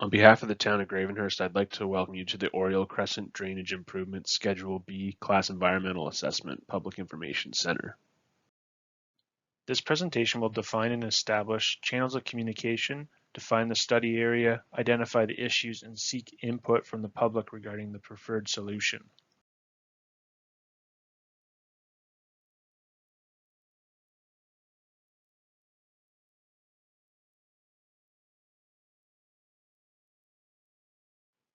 On behalf of the town of Gravenhurst, I'd like to welcome you to the Oriole Crescent Drainage Improvement Schedule B Class Environmental Assessment Public Information Center. This presentation will define and establish channels of communication, define the study area, identify the issues, and seek input from the public regarding the preferred solution.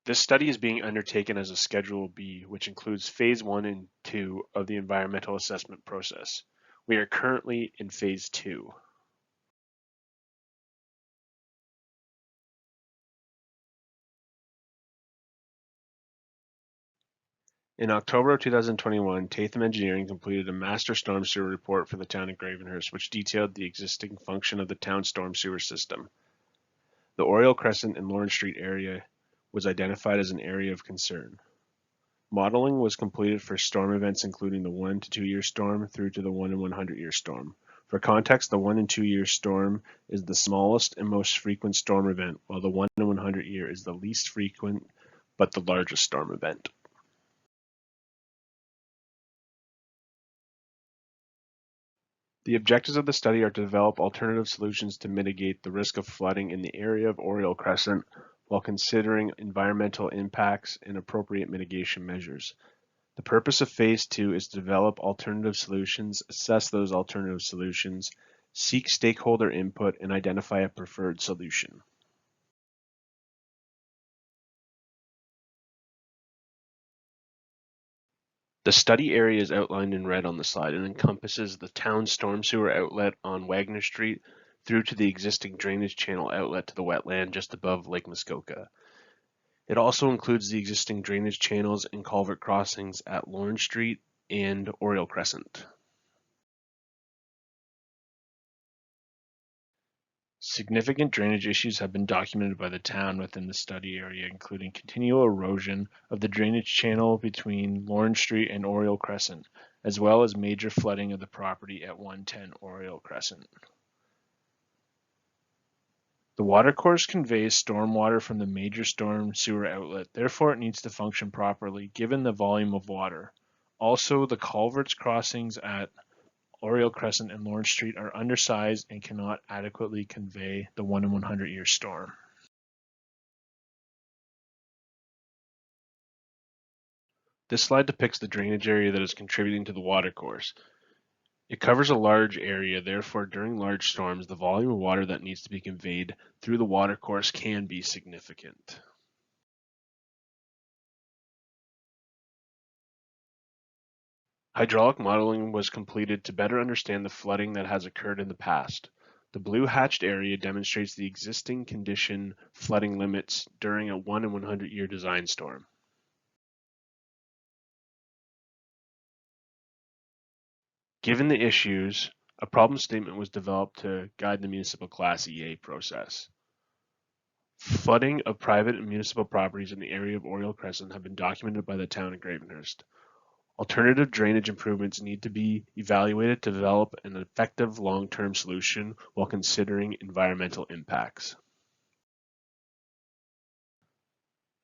This study is being undertaken as a Schedule B, which includes Phase 1 and 2 of the environmental assessment process. We are currently in Phase 2. In October of 2021, Tatham Engineering completed a master storm sewer report for the town of Gravenhurst, which detailed the existing function of the town storm sewer system. The Oriole Crescent and Lawrence Street area was identified as an area of concern. Modeling was completed for storm events including the 1 to 2 year storm through to the 1 in 100 year storm. For context, the 1 in 2 year storm is the smallest and most frequent storm event, while the 1 in 100 year is the least frequent but the largest storm event. The objectives of the study are to develop alternative solutions to mitigate the risk of flooding in the area of Oriole Crescent while considering environmental impacts and appropriate mitigation measures. The purpose of Phase 2 is to develop alternative solutions, assess those alternative solutions, seek stakeholder input, and identify a preferred solution. The study area is outlined in red on the slide and encompasses the town storm sewer outlet on Wagner Street through to the existing drainage channel outlet to the wetland just above Lake Muskoka. It also includes the existing drainage channels and culvert crossings at Lawrence Street and Oriole Crescent. Significant drainage issues have been documented by the town within the study area, including continual erosion of the drainage channel between Lawrence Street and Oriole Crescent, as well as major flooding of the property at 110 Oriole Crescent. The watercourse conveys stormwater from the major storm sewer outlet, therefore it needs to function properly given the volume of water. Also, the culverts crossings at Oriole Crescent and Lawrence Street are undersized and cannot adequately convey the 1 in 100 year storm. This slide depicts the drainage area that is contributing to the watercourse. It covers a large area, therefore during large storms, the volume of water that needs to be conveyed through the watercourse can be significant. Hydraulic modeling was completed to better understand the flooding that has occurred in the past. The blue hatched area demonstrates the existing condition flooding limits during a 1 in 100 year design storm. Given the issues, a problem statement was developed to guide the municipal Class EA process. Flooding of private and municipal properties in the area of Oriole Crescent have been documented by the town of Gravenhurst. Alternative drainage improvements need to be evaluated to develop an effective long-term solution while considering environmental impacts.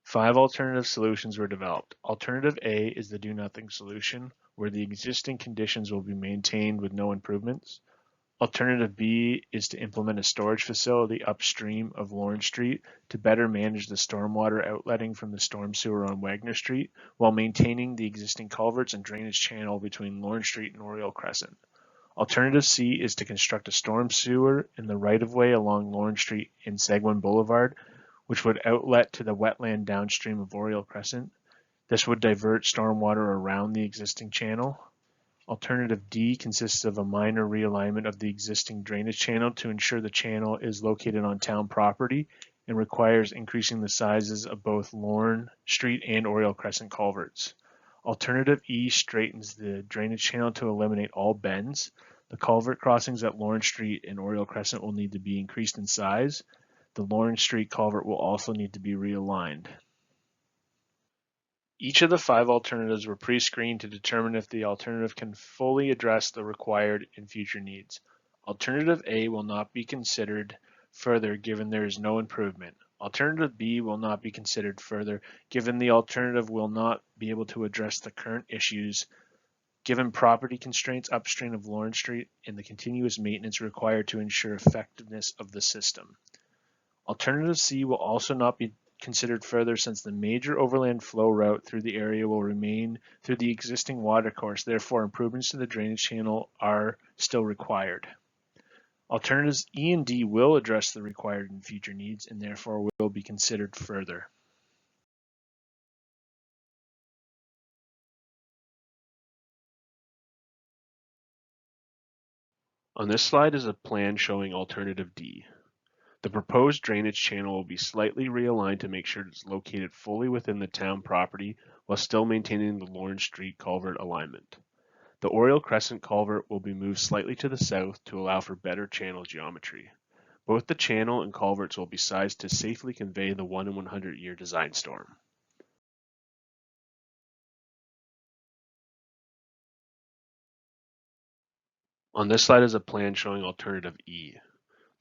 5 alternative solutions were developed. Alternative A is the do-nothing solution, where the existing conditions will be maintained with no improvements. Alternative B is to implement a storage facility upstream of Lawrence Street to better manage the stormwater outletting from the storm sewer on Wagner Street while maintaining the existing culverts and drainage channel between Lawrence Street and Oriole Crescent. Alternative C is to construct a storm sewer in the right-of-way along Lawrence Street and Seguin Boulevard, which would outlet to the wetland downstream of Oriole Crescent. This would divert stormwater around the existing channel. Alternative D consists of a minor realignment of the existing drainage channel to ensure the channel is located on town property and requires increasing the sizes of both Lawrence Street and Oriole Crescent culverts. Alternative E straightens the drainage channel to eliminate all bends. The culvert crossings at Lawrence Street and Oriole Crescent will need to be increased in size. The Lawrence Street culvert will also need to be realigned. Each of the 5 alternatives were pre-screened to determine if the alternative can fully address the required and future needs. Alternative A will not be considered further given there is no improvement. Alternative B will not be considered further, given the alternative will not be able to address the current issues, given property constraints upstream of Lawrence Street and the continuous maintenance required to ensure effectiveness of the system. Alternative C will also not be considered further since the major overland flow route through the area will remain through the existing watercourse. Therefore, improvements to the drainage channel are still required. Alternatives E and D will address the required and future needs and therefore will be considered further. On this slide is a plan showing alternative D. The proposed drainage channel will be slightly realigned to make sure it's located fully within the town property while still maintaining the Lawrence Street culvert alignment. The Oriole Crescent culvert will be moved slightly to the south to allow for better channel geometry. Both the channel and culverts will be sized to safely convey the 1 in 100 year design storm. On this slide is a plan showing alternative E.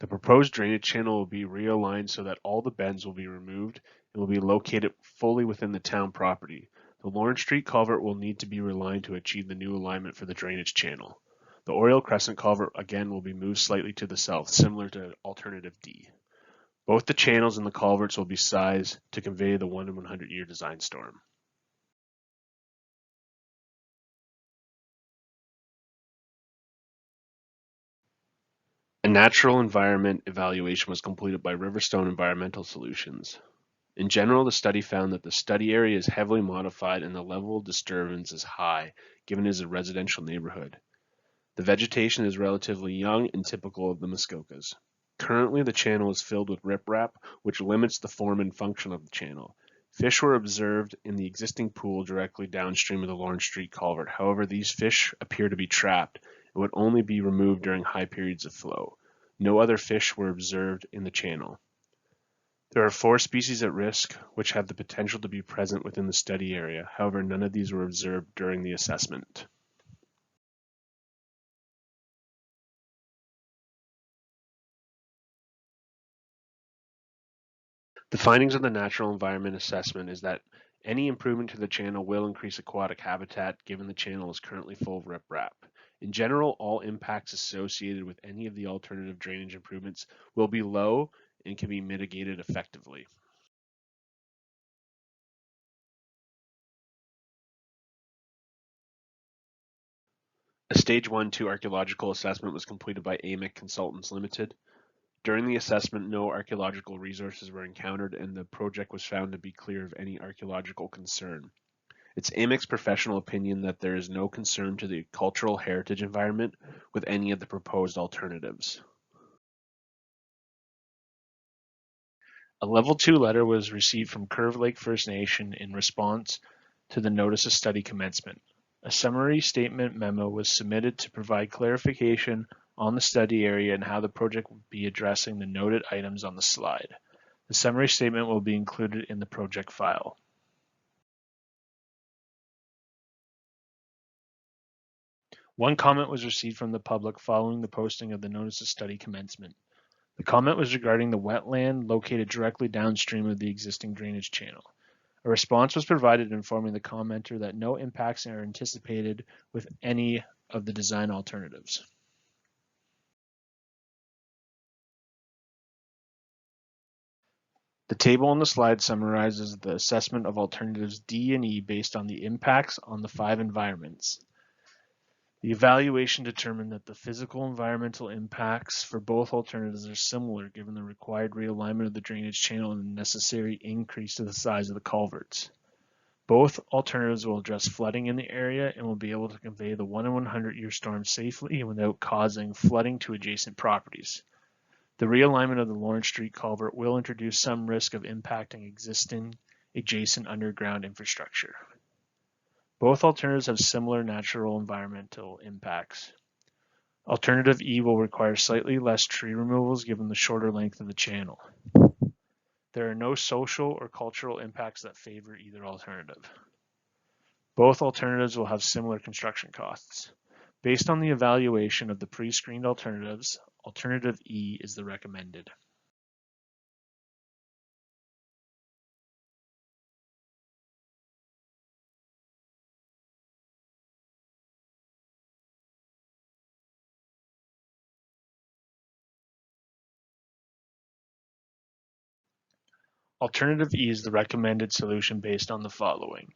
The proposed drainage channel will be realigned so that all the bends will be removed and will be located fully within the town property. The Lawrence Street culvert will need to be realigned to achieve the new alignment for the drainage channel. The Oriole Crescent culvert again will be moved slightly to the south, similar to alternative D. Both the channels and the culverts will be sized to convey the 1 in 100 year design storm. A natural environment evaluation was completed by Riverstone Environmental Solutions. In general, the study found that the study area is heavily modified and the level of disturbance is high, given it is a residential neighborhood. The vegetation is relatively young and typical of the Muskokas. Currently, the channel is filled with riprap, which limits the form and function of the channel. Fish were observed in the existing pool directly downstream of the Lawrence Street culvert. However, these fish appear to be trapped and would only be removed during high periods of flow. No other fish were observed in the channel. There are 4 species at risk, which have the potential to be present within the study area. However, none of these were observed during the assessment. The findings of the natural environment assessment is that any improvement to the channel will increase aquatic habitat, given the channel is currently full of riprap. In general, all impacts associated with any of the alternative drainage improvements will be low and can be mitigated effectively. A Stage 1-2 archaeological assessment was completed by AMIC Consultants Limited. During the assessment, no archaeological resources were encountered and the project was found to be clear of any archaeological concern. It's AMIC's professional opinion that there is no concern to the cultural heritage environment with any of the proposed alternatives. A Level 2 letter was received from Curve Lake First Nation in response to the Notice of Study Commencement. A summary statement memo was submitted to provide clarification on the study area and how the project will be addressing the noted items on the slide. The summary statement will be included in the project file. One comment was received from the public following the posting of the Notice of Study Commencement. The comment was regarding the wetland located directly downstream of the existing drainage channel. A response was provided informing the commenter that no impacts are anticipated with any of the design alternatives. The table on the slide summarizes the assessment of alternatives D and E based on the impacts on the 5 environments. The evaluation determined that the physical environmental impacts for both alternatives are similar given the required realignment of the drainage channel and the necessary increase to the size of the culverts. Both alternatives will address flooding in the area and will be able to convey the 1 in 100 year storm safely and without causing flooding to adjacent properties. The realignment of the Lawrence Street culvert will introduce some risk of impacting existing adjacent underground infrastructure. Both alternatives have similar natural environmental impacts. Alternative E will require slightly less tree removals given the shorter length of the channel. There are no social or cultural impacts that favor either alternative. Both alternatives will have similar construction costs. Based on the evaluation of the pre-screened alternatives, alternative E is the recommended. Alternative E is the recommended solution based on the following.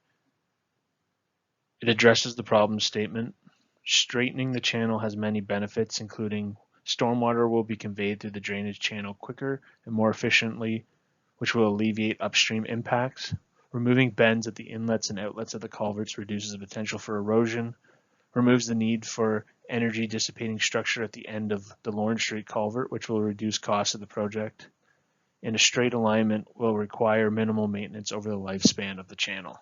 It addresses the problem statement. Straightening the channel has many benefits, including stormwater will be conveyed through the drainage channel quicker and more efficiently, which will alleviate upstream impacts. Removing bends at the inlets and outlets of the culverts reduces the potential for erosion. Removes the need for energy dissipating structure at the end of the Lawrence Street culvert, which will reduce costs of the project. And a straight alignment will require minimal maintenance over the lifespan of the channel.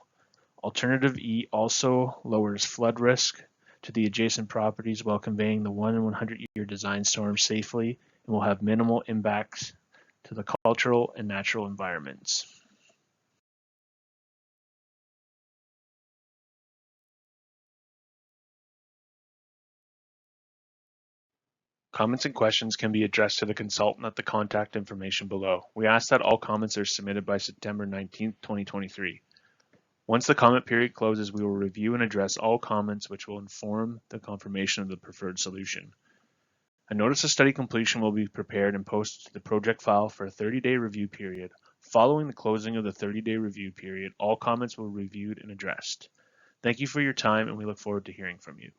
Alternative E also lowers flood risk to the adjacent properties while conveying the 1 in 100-year design storm safely and will have minimal impacts to the cultural and natural environments. Comments and questions can be addressed to the consultant at the contact information below. We ask that all comments are submitted by September 19, 2023. Once the comment period closes, we will review and address all comments which will inform the confirmation of the preferred solution. A notice of study completion will be prepared and posted to the project file for a 30-day review period. Following the closing of the 30-day review period, all comments will be reviewed and addressed. Thank you for your time, and we look forward to hearing from you.